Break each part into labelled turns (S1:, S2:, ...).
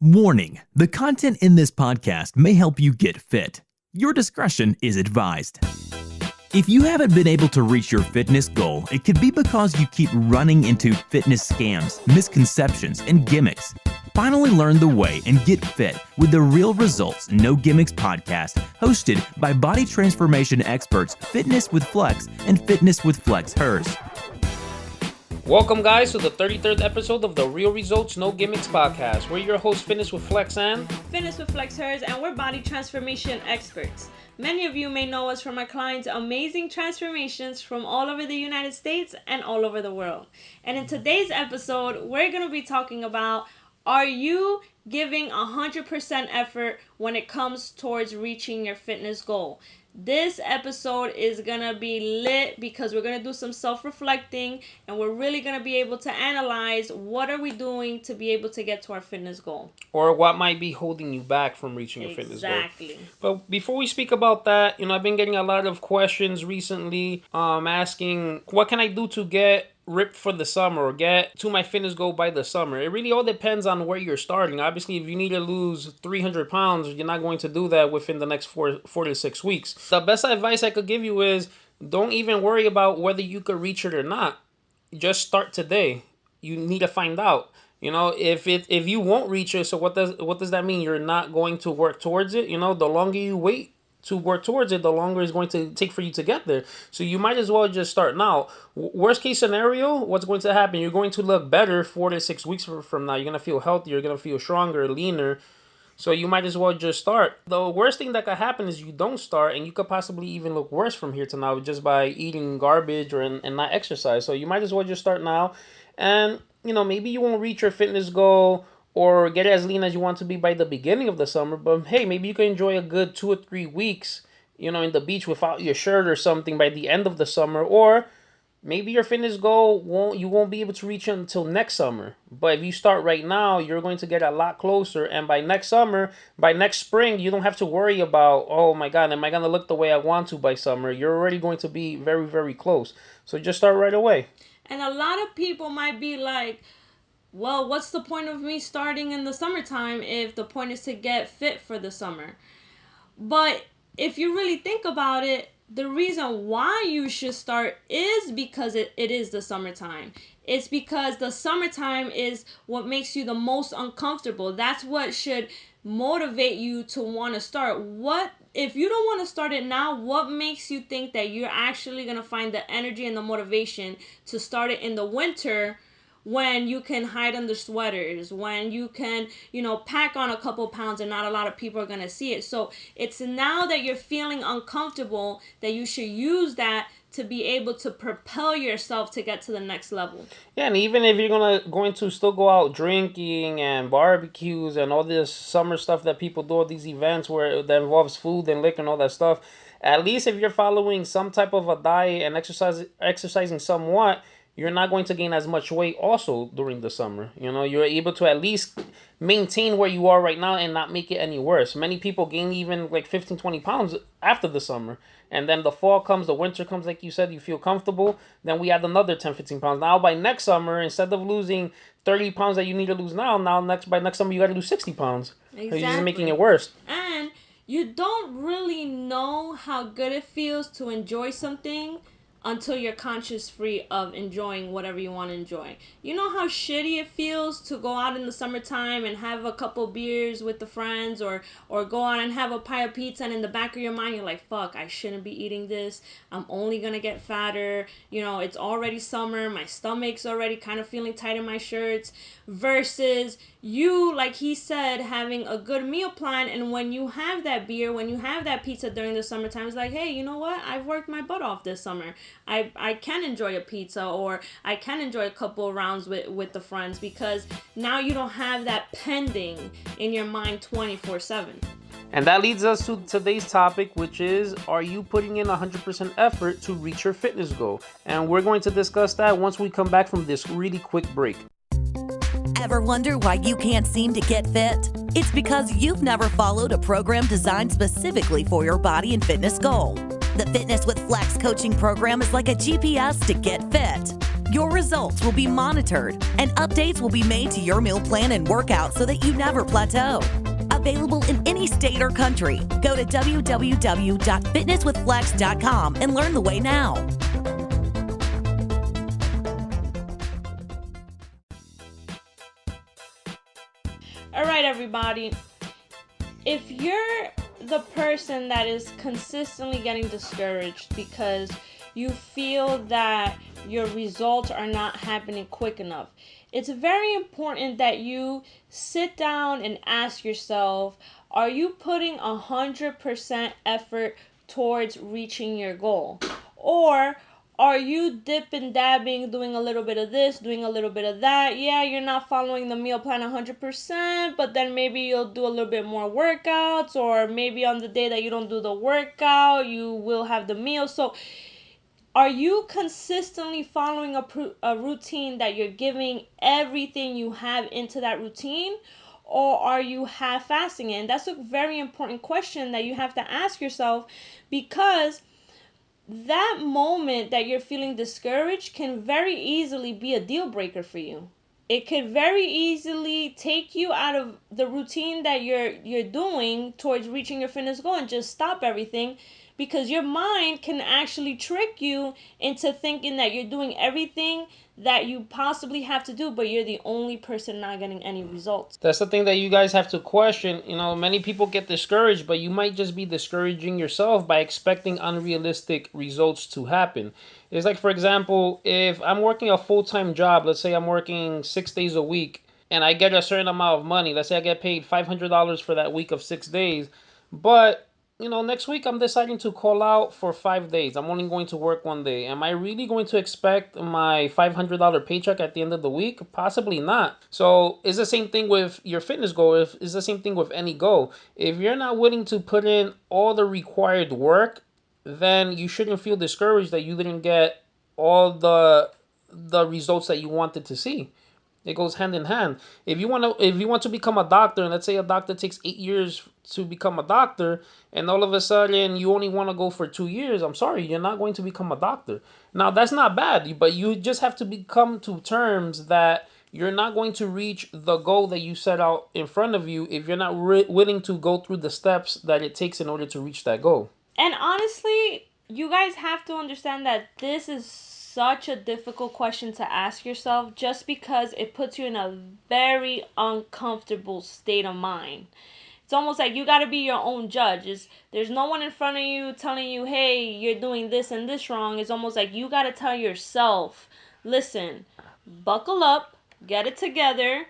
S1: Warning: the content in this podcast may help you get fit. Your discretion is advised. If you haven't been able to reach your fitness goal, it could be because you keep running into fitness scams, misconceptions, and gimmicks. Finally learn the way and get fit with the Real Results No Gimmicks podcast, hosted by body transformation experts FitnessWithFlex and FitnessWithFlexHERS.
S2: Welcome, guys, to the 33rd episode of the Real Results No Gimmicks podcast. We're your hosts, FitnessWithFlex and
S3: FitnessWithFlexHERS, and we're body transformation experts. Many of you may know us from our clients' amazing transformations from all over the United States and all over the world. And in today's episode, we're going to be talking about, are you giving 100% effort when it comes towards reaching your fitness goal? This episode is going to be lit because we're going to do some self-reflecting and we're really going to be able to analyze what are we doing to be able to get to our fitness goal.
S2: Or what might be holding you back from reaching your fitness goal.
S3: Exactly.
S2: But before we speak about that, I've been getting a lot of questions recently asking, what can I do to get ripped for the summer or get to my fitness goal by the summer? It really all depends on where you're starting. Obviously, if you need to lose 300 pounds, you're not going to do that within the next 4 to 6 weeks. The best advice I could give you is don't even worry about whether you could reach it or not. Just start today. You need to find out. If you won't reach it, so what does that mean? You're not going to work towards it. The longer you wait to work towards it, the longer it's going to take for you to get there. So you might as well just start now. Worst case scenario, what's going to happen? You're going to look better 4 to 6 weeks from now. You're going to feel healthier. You're going to feel stronger, leaner. So you might as well just start. The worst thing that could happen is you don't start, and you could possibly even look worse from here to now just by eating garbage and not exercise. So you might as well just start now. And, maybe you won't reach your fitness goal or get as lean as you want to be by the beginning of the summer, but hey, maybe you can enjoy a good 2 or 3 weeks, in the beach without your shirt or something by the end of the summer. Or maybe your fitness goal you won't be able to reach it until next summer. But if you start right now, you're going to get a lot closer. And by next spring, you don't have to worry about, oh my God, am I going to look the way I want to by summer? You're already going to be very, very close. So just start right away.
S3: And a lot of people might be like, well, what's the point of me starting in the summertime if the point is to get fit for the summer? But if you really think about it, the reason why you should start is because it is the summertime. It's because the summertime is what makes you the most uncomfortable. That's what should motivate you to want to start. What if you don't want to start it now? What makes you think that you're actually going to find the energy and the motivation to start it in the winter, when you can hide under sweaters, when you can, pack on a couple pounds and not a lot of people are going to see it? So it's now that you're feeling uncomfortable that you should use that to be able to propel yourself to get to the next level.
S2: Yeah, and even if you're going to still go out drinking and barbecues and all this summer stuff that people do at these events that involves food and liquor and all that stuff, at least if you're following some type of a diet and exercising somewhat, you're not going to gain as much weight also during the summer. You're able to at least maintain where you are right now and not make it any worse. Many people gain even like 15, 20 pounds after the summer. And then the fall comes, the winter comes, like you said, you feel comfortable. Then we add another 10, 15 pounds. Now by next summer, instead of losing 30 pounds that you need to lose now by next summer, you got to lose 60 pounds.
S3: Exactly.
S2: You're just making it worse.
S3: And you don't really know how good it feels to enjoy something until you're conscious free of enjoying whatever you want to enjoy. You know how shitty it feels to go out in the summertime and have a couple beers with the friends or go out and have a pie of pizza, and in the back of your mind you're like, fuck, I shouldn't be eating this. I'm only gonna get fatter. It's already summer. My stomach's already kind of feeling tight in my shirts. Versus you, like he said, having a good meal plan, and when you have that beer, when you have that pizza during the summertime, it's like, hey, you know what? I've worked my butt off this summer. I can enjoy a pizza, or I can enjoy a couple of rounds with the friends, because now you don't have that pending in your mind 24/7.
S2: And that leads us to today's topic, which is, are you putting in 100% effort to reach your fitness goal? And we're going to discuss that once we come back from this really quick break.
S4: Ever wonder why you can't seem to get fit? It's because you've never followed a program designed specifically for your body and fitness goal. The Fitness with Flex coaching program is like a GPS to get fit. Your results will be monitored, and updates will be made to your meal plan and workout so that you never plateau. Available in any state or country. Go to www.fitnesswithflex.com and learn the way now.
S3: All right, everybody. If you're the person that is consistently getting discouraged because you feel that your results are not happening quick enough, it's very important that you sit down and ask yourself, are you putting 100% effort towards reaching your goal? Or are you dipping, dabbing, doing a little bit of this, doing a little bit of that? Yeah, you're not following the meal plan 100%, but then maybe you'll do a little bit more workouts, or maybe on the day that you don't do the workout, you will have the meal. So are you consistently following a routine that you're giving everything you have into that routine? Or are you half-assing it? And that's a very important question that you have to ask yourself, because that moment that you're feeling discouraged can very easily be a deal breaker for you. It could very easily take you out of the routine that you're doing towards reaching your fitness goal and just stop everything, because your mind can actually trick you into thinking that you're doing everything that you possibly have to do, but you're the only person not getting any results.
S2: That's the thing that you guys have to question. Many people get discouraged, but you might just be discouraging yourself by expecting unrealistic results to happen. It's like, for example, if I'm working a full-time job, let's say I'm working 6 days a week, and I get a certain amount of money. Let's say I get paid $500 for that week of 6 days, but next week I'm deciding to call out for 5 days. I'm only going to work one day. Am I really going to expect my $500 paycheck at the end of the week? Possibly not. So it's the same thing with your fitness goal. It's the same thing with any goal. If you're not willing to put in all the required work, then you shouldn't feel discouraged that you didn't get all the results that you wanted to see. It goes hand in hand. If you want to become a doctor, and let's say a doctor takes 8 years to become a doctor, and all of a sudden you only want to go for 2 years, I'm sorry, you're not going to become a doctor. Now that's not bad, but you just have to come to terms that you're not going to reach the goal that you set out in front of you if you're not willing to go through the steps that it takes in order to reach that goal.
S3: And honestly, you guys have to understand that this is such a difficult question to ask yourself, just because it puts you in a very uncomfortable state of mind. It's almost like you got to be your own judge. There's no one in front of you telling you, hey, you're doing this and this wrong. It's almost like you got to tell yourself, listen, buckle up, get it together,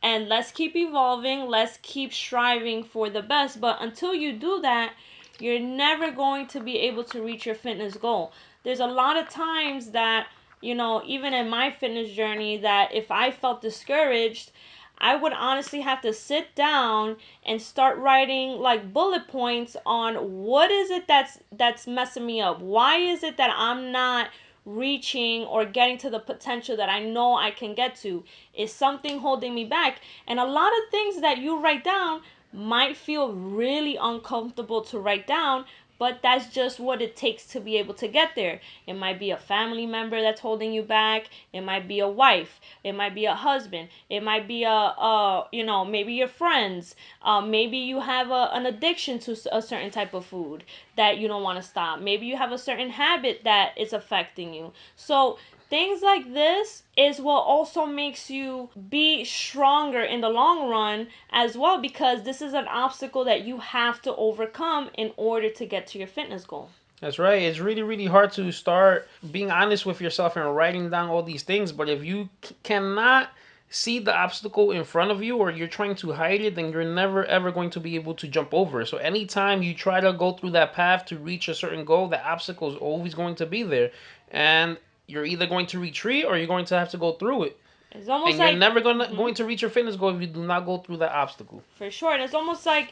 S3: and let's keep evolving. Let's keep striving for the best. But until you do that, you're never going to be able to reach your fitness goal. There's a lot of times that, even in my fitness journey, that if I felt discouraged, I would honestly have to sit down and start writing like bullet points on what is it that's messing me up. Why is it that I'm not reaching or getting to the potential that I know I can get to? Is something holding me back? And a lot of things that you write down might feel really uncomfortable to write down, but that's just what it takes to be able to get there. It might be a family member that's holding you back. It might be a wife. It might be a husband. It might be maybe your friends. Maybe you have an addiction to a certain type of food that you don't want to stop. Maybe you have a certain habit that is affecting you. So things like this is what also makes you be stronger in the long run as well, because this is an obstacle that you have to overcome in order to get to your fitness goal.
S2: That's right. It's really, really hard to start being honest with yourself and writing down all these things. But if you cannot see the obstacle in front of you, or you're trying to hide it, then you're never ever going to be able to jump over it. So anytime you try to go through that path to reach a certain goal, the obstacle is always going to be there. And you're either going to retreat or you're going to have to go through it.
S3: It's almost
S2: and
S3: like
S2: you're never going to reach your fitness goal if you do not go through that obstacle.
S3: For sure. And it's almost like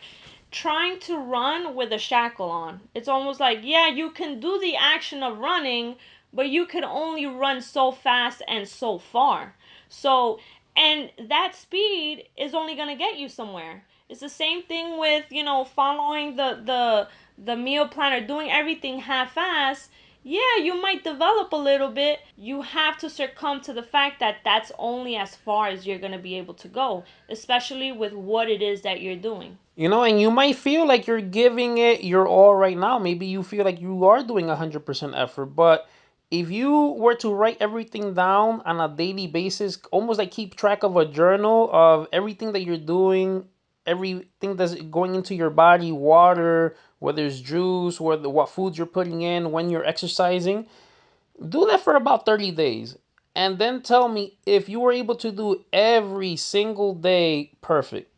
S3: trying to run with a shackle on. It's almost like, yeah, you can do the action of running, but you can only run so fast and so far. So, and that speed is only going to get you somewhere. It's the same thing with, following the meal plan or doing everything half-assed. yeah, you might develop a little bit. You have to succumb to the fact that that's only as far as you're going to be able to go, especially with what it is that you're doing.
S2: You know, and you might feel like you're giving it your all right now. Maybe you feel like you are doing 100% effort, but if you were to write everything down on a daily basis, almost like keep track of a journal of everything that you're doing, everything that's going into your body, water, whether it's juice, whether what foods you're putting in, when you're exercising, do that for about 30 days. And then tell me if you were able to do every single day perfect.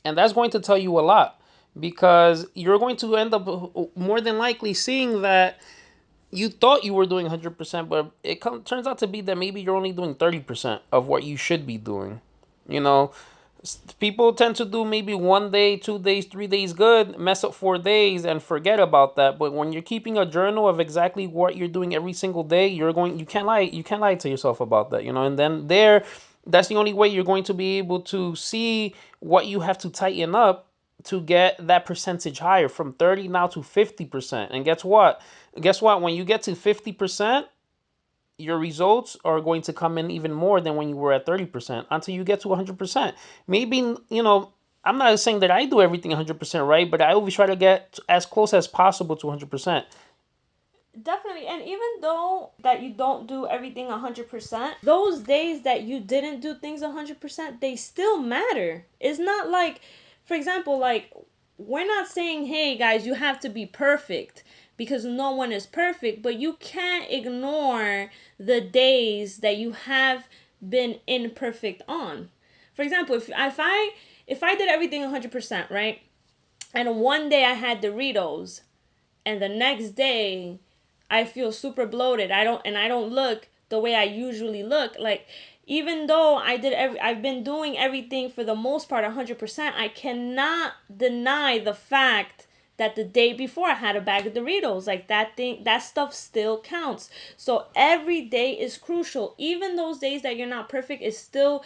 S2: And that's going to tell you a lot, because you're going to end up more than likely seeing that you thought you were doing 100%, but turns out to be that maybe you're only doing 30% of what you should be doing. You know, people tend to do maybe 1 day, 2 days, 3 days good, mess up 4 days and forget about that. But when you're keeping a journal of exactly what you're doing every single day, you can't lie to yourself about that, and then that's the only way you're going to be able to see what you have to tighten up to get that percentage higher from 30 now to 50%. And guess what, when you get to 50%, your results are going to come in even more than when you were at 30% until you get to 100%. Maybe, I'm not saying that I do everything 100% right, but I always try to get as close as possible to 100%.
S3: Definitely. And even though that you don't do everything 100%, those days that you didn't do things 100%, they still matter. It's not like, for example, like, we're not saying, hey guys, you have to be perfect, because no one is perfect, but you can't ignore the days that you have been imperfect on. For example, if I did everything 100%, right? And one day I had Doritos, and the next day I feel super bloated. I don't look the way I usually look. Like, even though I've been doing everything for the most part 100%, I cannot deny the fact that the day before I had a bag of Doritos. Like, that stuff still counts. So every day is crucial. Even those days that you're not perfect, it's still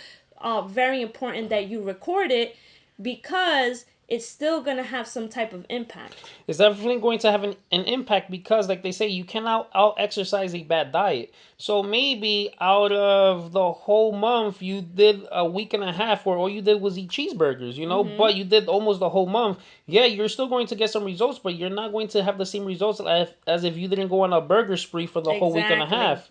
S3: very important that you record it, because it's still gonna have some type of impact.
S2: It's definitely going to have an impact, because, like they say, you cannot out exercise a bad diet. So maybe out of the whole month, you did a week and a half where all you did was eat cheeseburgers, but you did almost the whole month. Yeah, you're still going to get some results, but you're not going to have the same results as if you didn't go on a burger spree for the whole week and a half.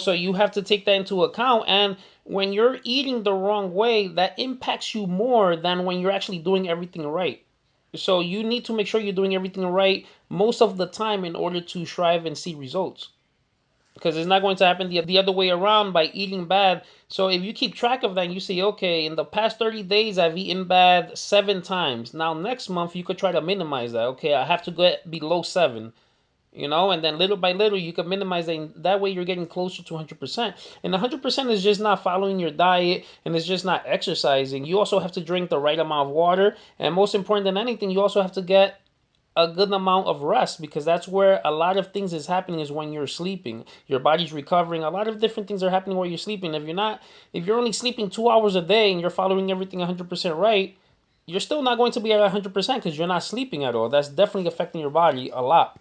S2: So you have to take that into account. And when you're eating the wrong way, that impacts you more than when you're actually doing everything right. So you need to make sure you're doing everything right most of the time in order to strive and see results. Because it's not going to happen the other way around by eating bad. So if you keep track of that and you say, okay, in the past 30 days, I've eaten bad 7 times. Now, next month, you could try to minimize that. Okay, I have to get below 7. And then little by little you can minimize that. That way you're getting closer to 100%. And 100% is just not following your diet, and it's just not exercising. You also have to drink the right amount of water, and most important than anything, you also have to get a good amount of rest, because that's where a lot of things is happening, is when you're sleeping. Your body's recovering. A lot of different things are happening while you're sleeping. If you're only sleeping 2 hours a day and you're following everything 100% right, you're still not going to be at 100% because you're not sleeping at all. That's definitely affecting your body a lot.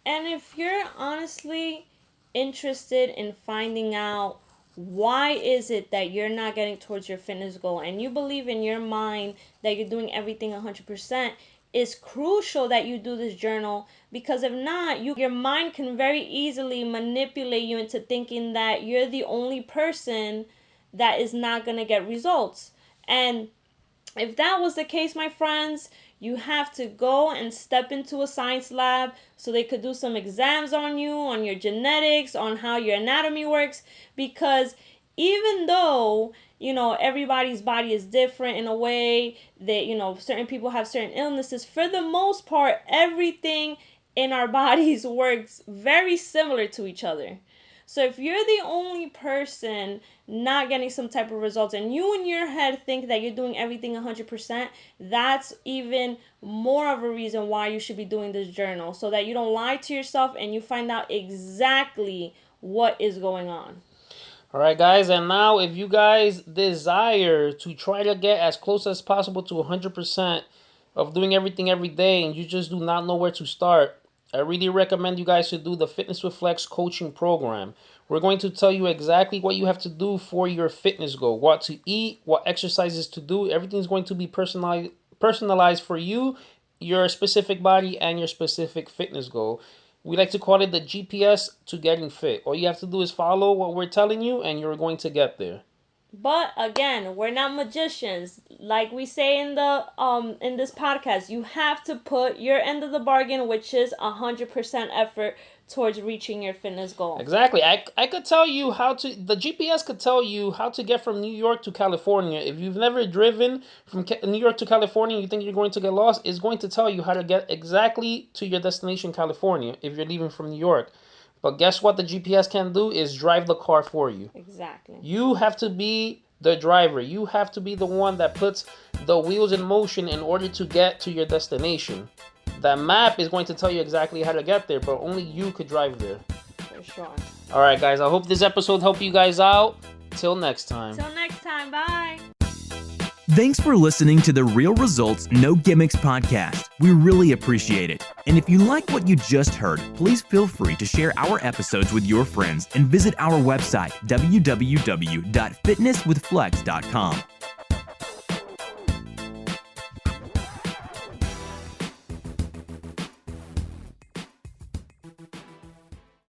S3: And if you're honestly interested in finding out why is it that you're not getting towards your fitness goal, and you believe in your mind that you're doing everything 100%, it's crucial that you do this journal, because if not, your mind can very easily manipulate you into thinking that you're the only person that is not going to get results. And if that was the case, my friends, you have to go and step into a science lab so they could do some exams on you, on your genetics, on how your anatomy works. Because even though, everybody's body is different in a way that, certain people have certain illnesses, for the most part, everything in our bodies works very similar to each other. So if you're the only person not getting some type of results, and you in your head think that you're doing everything 100%, that's even more of a reason why you should be doing this journal, so that you don't lie to yourself and you find out exactly what is going on.
S2: All right, guys, and now if you guys desire to try to get as close as possible to 100% of doing everything every day, and you just do not know where to start, I really recommend you guys to do the Fitness with Flex coaching program. We're going to tell you exactly what you have to do for your fitness goal, what to eat, what exercises to do. Everything's going to be personalized for you, your specific body, and your specific fitness goal. We like to call it the GPS to getting fit. All you have to do is follow what we're telling you, and you're going to get there.
S3: But again, we're not magicians. Like we say in this podcast, you have to put your end of the bargain, which is 100% effort towards reaching your fitness goal.
S2: Exactly. I could tell you the GPS could tell you how to get from New York to California. If you've never driven from New York to California, you think you're going to get lost, it's going to tell you how to get exactly to your destination, California, if you're leaving from New York. But guess what the GPS can do is drive the car for you.
S3: Exactly.
S2: You have to be the driver. You have to be the one that puts the wheels in motion in order to get to your destination. That map is going to tell you exactly how to get there, but only you could drive there.
S3: For sure.
S2: All right, guys. I hope this episode helped you guys out. Till next time.
S3: Till next time. Bye.
S1: Thanks for listening to the Real Results No Gimmicks podcast. We really appreciate it. And if you like what you just heard, please feel free to share our episodes with your friends and visit our website, www.fitnesswithflex.com.